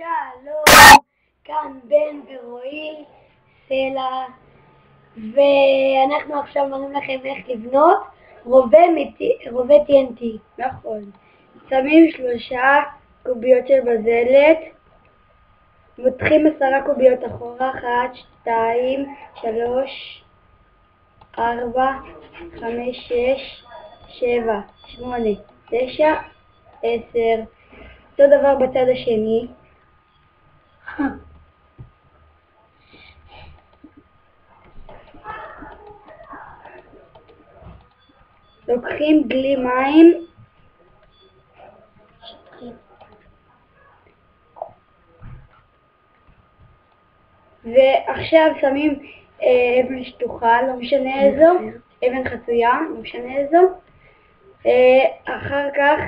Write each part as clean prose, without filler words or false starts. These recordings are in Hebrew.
שלום, כאן בן ורועי סלע, ואנחנו עכשיו מראים לכם איך לבנות רובה TNT. נכון. שמים 3 קוביות של בזלת, מותחים 10 קוביות אחורה, 1, 2, 3, 4, 5, 6, 7, 8, 9, 10. אותו דבר בצד השני. לוקחים דלי מים, ועכשיו שמים אבן שטוחה, לא משנה איזו, אבן חצויה, לא משנה איזו. אחר כך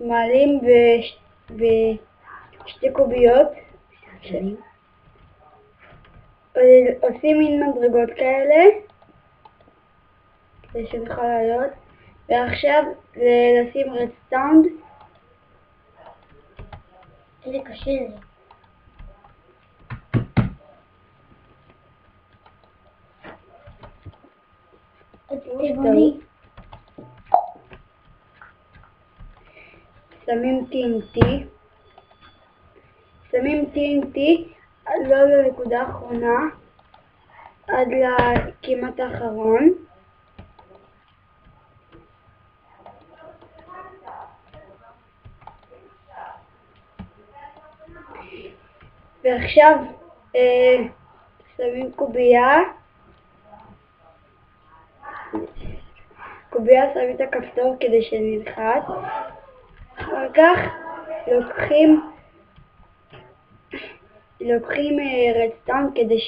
מעלים בשתי קוביות, עושים מין מדרגות כאלה כדי שנוכל לעלות, ועכשיו לשים רדסטאונד. איזה קשה זה. שמים TNT, לא לנקודה האחרונה, עד לכמעט האחרון. ועכשיו שמים קובייה, שמים את הכפתור כדי שנלחץ. אחר כך לוקחים רדסטאונד כדי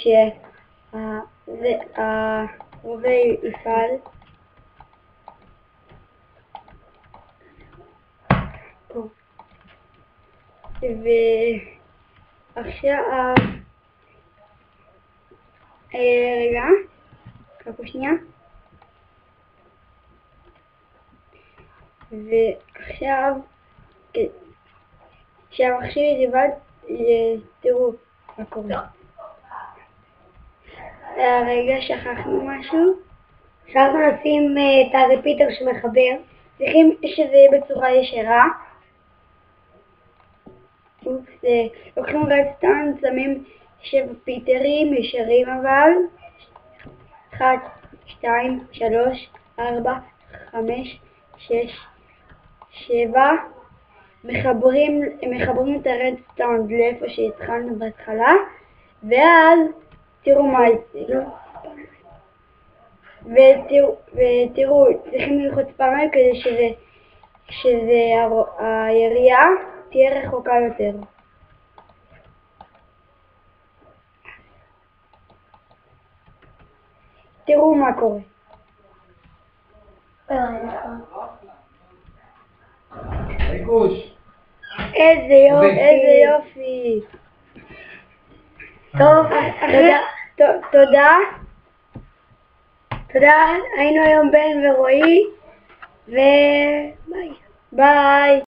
שהרובה יפעל. ועכשיו רגע, חכו שנייה. ועכשיו כשהמכשיר ידבד, תראו מה קורה. רגע, שכחנו משהו. שכחנו לשים את הרפיטר שמחבר. צריכים שזה יהיה בצורה ישרה. לוקחים רדסטאונד, שמים 7 פיטרים ישרים, אבל 1, 2, 3, 4, 5, 6, 7. מחברים את הרדסטאונד לאיפה שהתחלנו בהתחלה, ואז תראו מה יצא. ותראו, צריכים ללחוץ פעמיים כדי שהירייה תהיה רחוקה יותר. תראו מה קורה. איזה יופי. טוב, תודה. היינו היום בן ורועי, וביי.